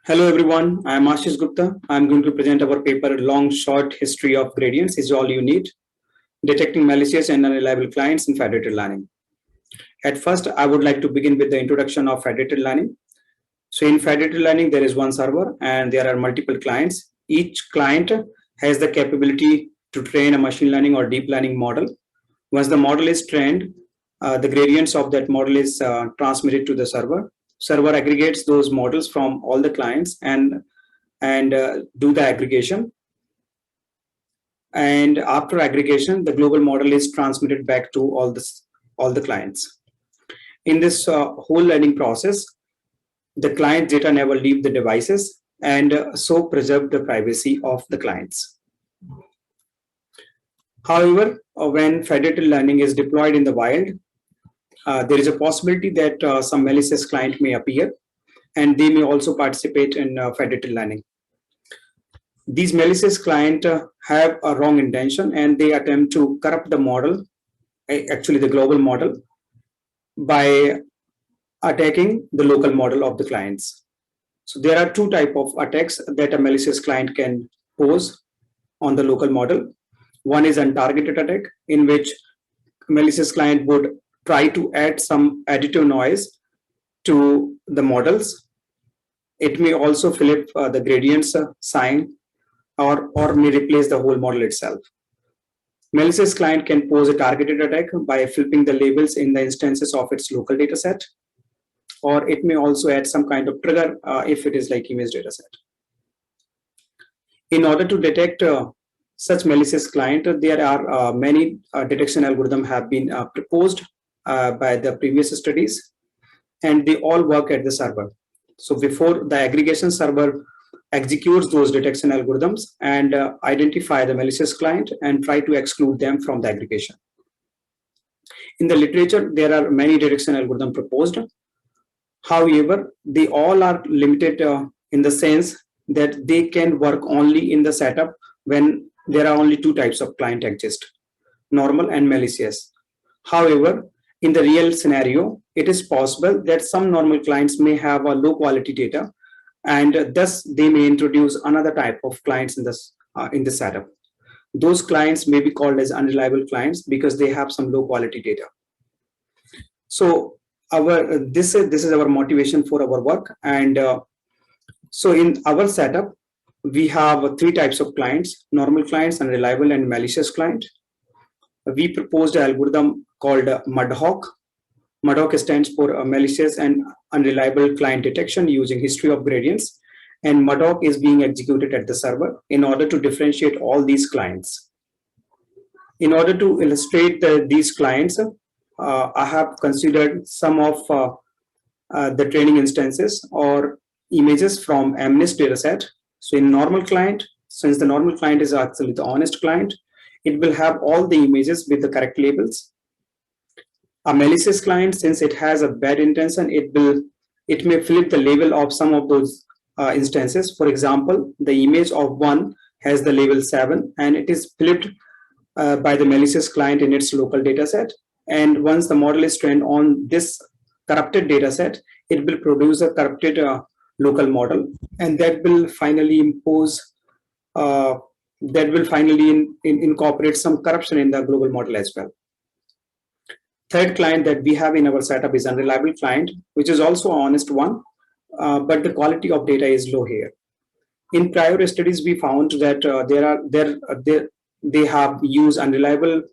Hello everyone, I am Ashish Gupta. I am going to present our paper Long Short History of Gradients is All You Need, Detecting Malicious and Unreliable Clients in Federated Learning. At first, I would like to begin with the introduction of Federated Learning. So in Federated Learning, there is one server and there are multiple clients. Each client has the capability to train a machine learning or deep learning model. Once the model is trained, the gradients of that model is transmitted to the server. Server aggregates those models from all the clients and do the aggregation. And after aggregation, the global model is transmitted back to all the clients. In this whole learning process, the client data never leave the devices and so preserve the privacy of the clients. However, when federated learning is deployed in the wild, there is a possibility that some malicious client may appear and they may also participate in federated learning. These malicious clients have a wrong intention and they attempt to corrupt the model, actually the global model, by attacking the local model of the clients. So there are two types of attacks that a malicious client can pose on the local model. One is untargeted attack, in which malicious client would try to add some additive noise to the models. It may also flip the gradients sign or may replace the whole model itself. Malicious client can pose a targeted attack by flipping the labels in the instances of its local data set, or it may also add some kind of trigger if it is like image data set. In order to detect such malicious client, there are many detection algorithms have been proposed by the previous studies, and they all work at the server. So before the aggregation server executes those detection algorithms and identify the malicious client and try to exclude them from the aggregation. In the literature, there are many detection algorithms proposed. However, they all are limited in the sense that they can work only in the setup when there are only two types of client exist, normal and malicious. However, in the real scenario, it is possible that some normal clients may have a low quality data, and thus they may introduce another type of clients in the setup. Those clients may be called as unreliable clients because they have some low quality data. So this is our motivation for our work, and so in our setup we have three types of clients: normal clients, unreliable, and malicious client. We proposed an algorithm called MUD-HoG. MUD-HoG stands for malicious and unreliable client detection using history of gradients, and MUD-HoG is being executed at the server in order to differentiate all these clients. In order to illustrate these clients, I have considered some of the training instances or images from MNIST dataset. So in normal client, since the normal client is actually the honest client, it will have all the images with the correct labels. A malicious client, since it has a bad intention, it may flip the label of some of those instances. For example, the image of 1 has the label 7 and it is flipped by the malicious client in its local data set. And once the model is trained on this corrupted data set, it will produce a corrupted local model, and that will finally incorporate some corruption in the global model as well. Third client that we have in our setup is unreliable client, which is also an honest one, but the quality of data is low here. In prior studies, we found that they have used unreliable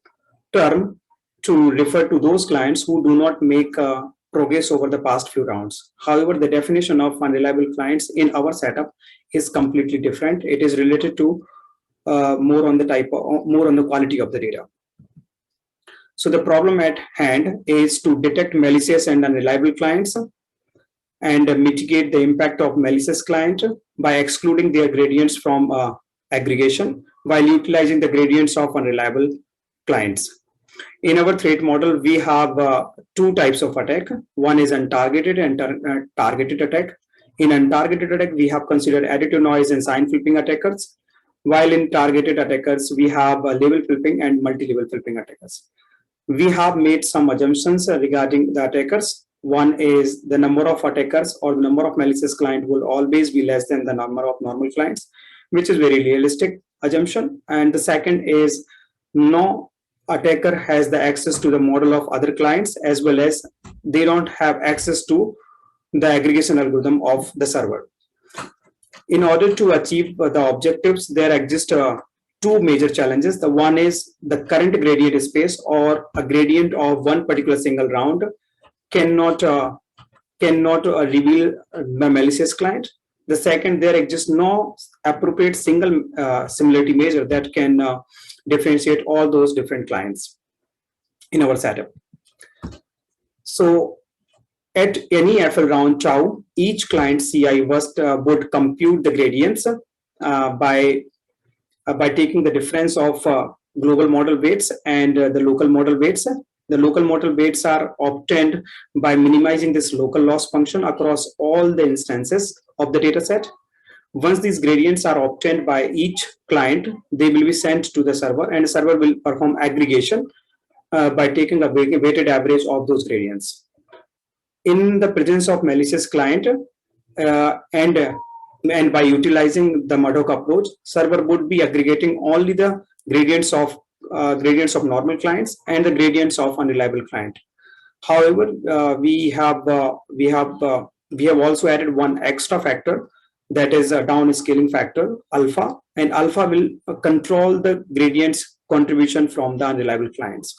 term to refer to those clients who do not make progress over the past few rounds. However, the definition of unreliable clients in our setup is completely different. It is related to more on the quality of the data. So the problem at hand is to detect malicious and unreliable clients and mitigate the impact of malicious client by excluding their gradients from aggregation while utilizing the gradients of unreliable clients. In our threat model, we have two types of attack. One is untargeted and targeted attack. In untargeted attack, we have considered additive noise and sign flipping attackers, while in targeted attackers, we have label flipping and multi-level flipping attackers. We have made some assumptions regarding the attackers. One is the number of attackers or the number of malicious clients will always be less than the number of normal clients, which is very realistic assumption. And the second is no attacker has the access to the model of other clients, as well as they don't have access to the aggregation algorithm of the server. In order to achieve the objectives, there exist two major challenges. The one is the current gradient space or a gradient of one particular single round cannot reveal the malicious client. The second, there exists no appropriate single similarity measure that can differentiate all those different clients in our setup. So at any FL round tau, each client CI would compute the gradients by taking the difference of global model weights and the local model weights. The local model weights are obtained by minimizing this local loss function across all the instances of the data set. Once these gradients are obtained by each client, they will be sent to the server, and the server will perform aggregation by taking a weighted average of those gradients. In the presence of malicious client and by utilizing the MUD-HoG approach, server would be aggregating only the gradients of normal clients and the gradients of unreliable client. However, we have also added one extra factor, that is a downscaling factor, alpha, and alpha will control the gradients contribution from the unreliable clients.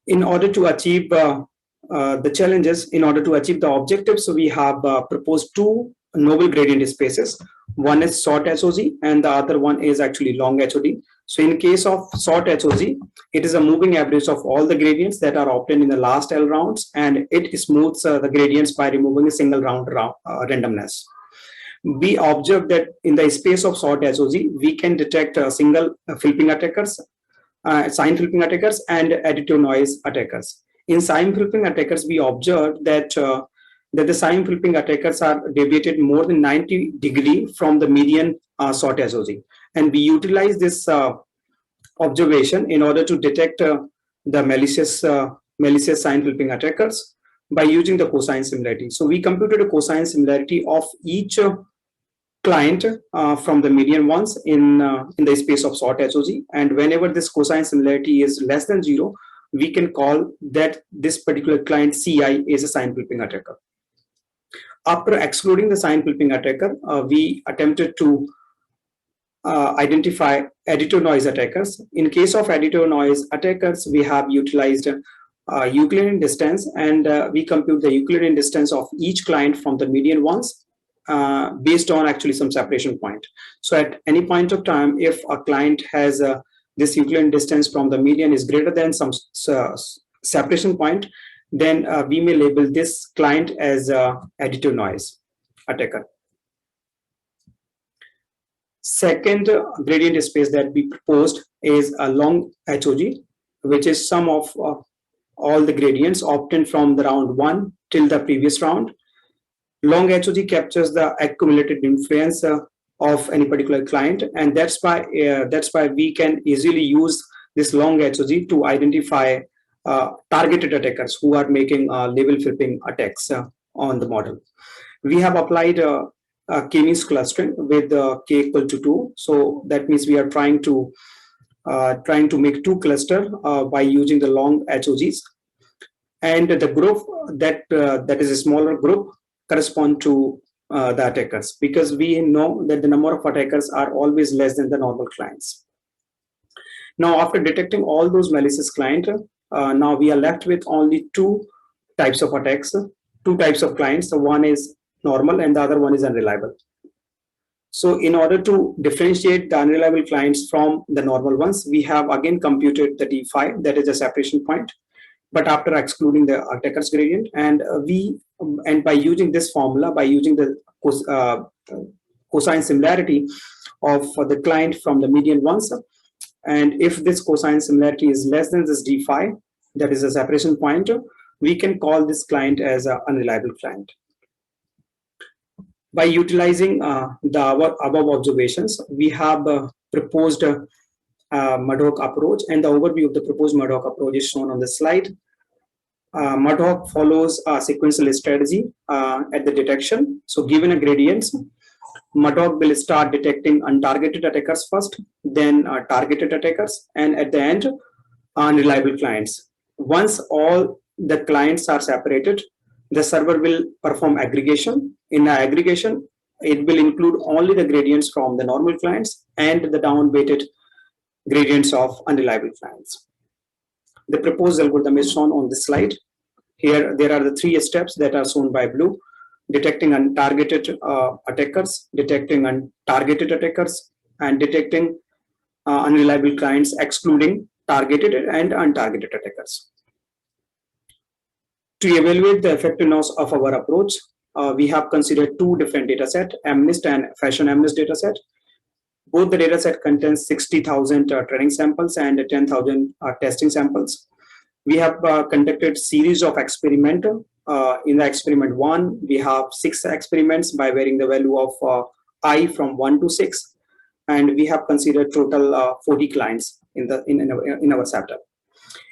In order to achieve the challenges, in order to achieve the objectives, so we have proposed two novel gradient spaces. One is short HOG and the other one is actually long HOG. So in case of short HOG, it is a moving average of all the gradients that are obtained in the last L rounds, and it smooths the gradients by removing a single round randomness. We observed that in the space of short HOG, we can detect single flipping attackers, sign flipping attackers, and additive noise attackers. In sign flipping attackers, we observed that the sign flipping attackers are deviated more than 90 degrees from the median short HOG. And we utilize this observation in order to detect the malicious sign flipping attackers by using the cosine similarity. So we computed a cosine similarity of each client from the median ones in the space of short HOG. And whenever this cosine similarity is less than 0, we can call that this particular client CI is a sign flipping attacker. After excluding the sign flipping attacker, we attempted to identify additive noise attackers. In case of additive noise attackers, we have utilized Euclidean distance, and we compute the Euclidean distance of each client from the median ones based on actually some separation point. So at any point of time, if a client has this Euclidean distance from the median is greater than some separation point, then we may label this client as additive noise attacker. Second gradient space that we proposed is a long HOG, which is sum of all the gradients obtained from the round 1 till the previous round. Long HOG captures the accumulated influence of any particular client, and that's why we can easily use this long HOG to identify targeted attackers who are making label flipping attacks on the model. We have applied k-means clustering with k equal to 2. So that means we are trying to make two clusters by using the long HOGs, and the group that is a smaller group correspond to the attackers, because we know that the number of attackers are always less than the normal clients. Now, after detecting all those malicious clients, now we are left with only two types of attacks, two types of clients. So one is normal and the other one is unreliable. So in order to differentiate the unreliable clients from the normal ones, we have again computed the D5, that is a separation point, but after excluding the attacker's gradient, and by using this formula, by using the cosine similarity of the client from the median ones, and if this cosine similarity is less than this D5, that is a separation point, we can call this client as an unreliable client. By utilizing the above observations, we have proposed MUD-HoG approach, and the overview of the proposed MUD-HoG approach is shown on the slide. MUD-HoG follows a sequential strategy at the detection. So given a gradient, MUD-HoG will start detecting untargeted attackers first, then targeted attackers, and at the end, unreliable clients. Once all the clients are separated, the server will perform aggregation. In aggregation, it will include only the gradients from the normal clients and the down-weighted gradients of unreliable clients. The proposed algorithm is shown on this slide. Here, there are the 3 steps that are shown by blue: detecting untargeted attackers, detecting untargeted attackers, and detecting unreliable clients, excluding targeted and untargeted attackers. To evaluate the effectiveness of our approach, we have considered 2 different data sets, MNIST and Fashion MNIST data set. Both the data set contains 60,000 training samples and 10,000 testing samples. We have conducted series of experiment. In the experiment 1, we have 6 experiments by varying the value of I from 1 to 6, and we have considered total 40 clients in our setup.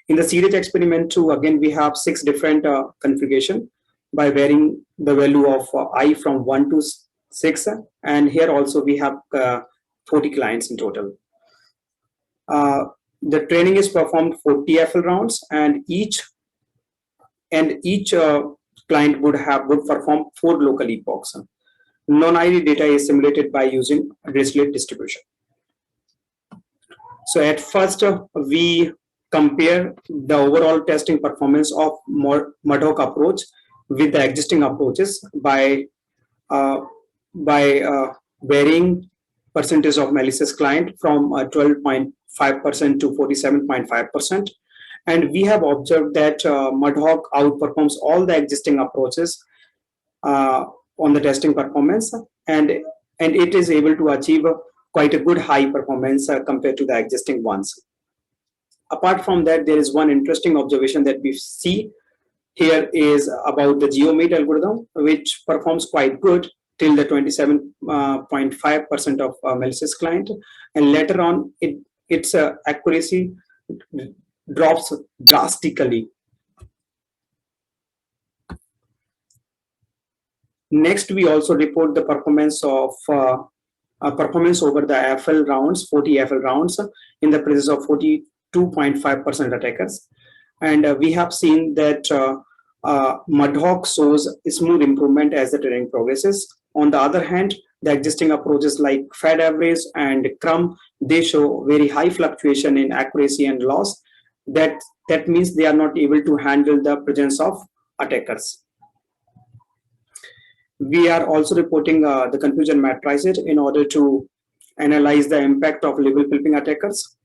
In the series experiment 2, again we have 6 different configuration by varying the value of I from 1 to 6, and here also we have 40 clients in total. The training is performed for TFL rounds, and each client would perform 4 local epochs. Non-ID data is simulated by using Dirichlet distribution. So at first, we compare the overall testing performance of MUD-HoG approach with the existing approaches by varying percentage of malicious client from 12.5% to 47.5%. And we have observed that MUD-HoG outperforms all the existing approaches on the testing performance, and it is able to achieve quite a good high performance compared to the existing ones. Apart from that, there is one interesting observation that we see here is about the GeoMeet algorithm, which performs quite good till the 27.5% of malicious client, and later on its accuracy drops drastically. Next, we also report the performance of performance over the FL rounds, 40 FL rounds, in the presence of 42.5% attackers, and we have seen that MUD-HoG shows a smooth improvement as the training progresses. On the other hand, the existing approaches like Fed average and CRUM, they show very high fluctuation in accuracy and loss. That means they are not able to handle the presence of attackers. We are also reporting the confusion matrices in order to analyze the impact of label flipping attackers.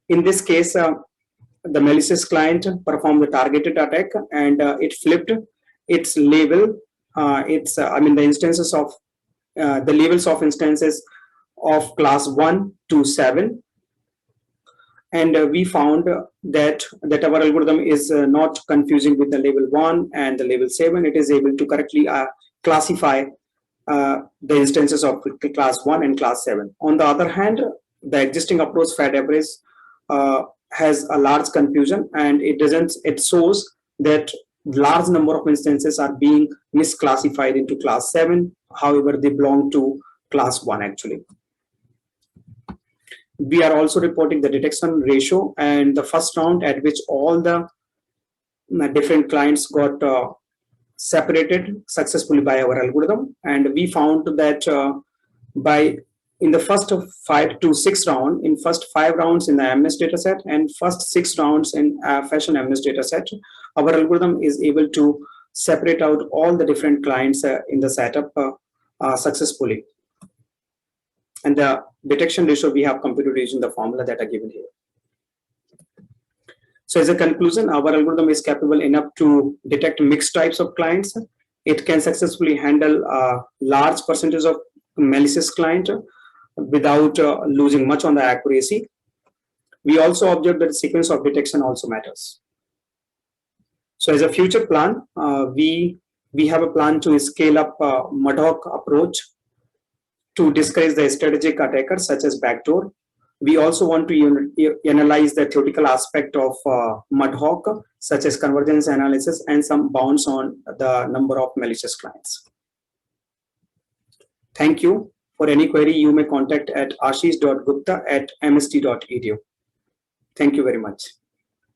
In this case, the malicious client performed the targeted attack, and it flipped its label. The instances of the labels of instances of class 1 to 7, and we found that our algorithm is not confusing with the label 1 and the label 7. It is able to correctly classify the instances of class 1 and class 7. On the other hand, the existing approach Fed average has a large confusion, and it shows that large number of instances are being misclassified into class 7. However, they belong to class 1 actually. We are also reporting the detection ratio and the first round at which all the different clients got separated successfully by our algorithm, and we found that in the first 5 to 6 rounds, in first 5 rounds in the MNIST dataset and first 6 rounds in Fashion MNIST dataset, our algorithm is able to separate out all the different clients in the setup successfully. And the detection ratio we have computed using the formula that are given here. So as a conclusion, our algorithm is capable enough to detect mixed types of clients. It can successfully handle a large percentage of malicious client without losing much on the accuracy. We also observed that the sequence of detection also matters. So as a future plan, we have a plan to scale up MUD-HoG approach to discourage the strategic attackers such as backdoor. We also want to analyze the theoretical aspect of MUD-HoG, such as convergence analysis and some bounds on the number of malicious clients. Thank you. For any query, you may contact at ashish.gupta@mst.edu. Thank you very much.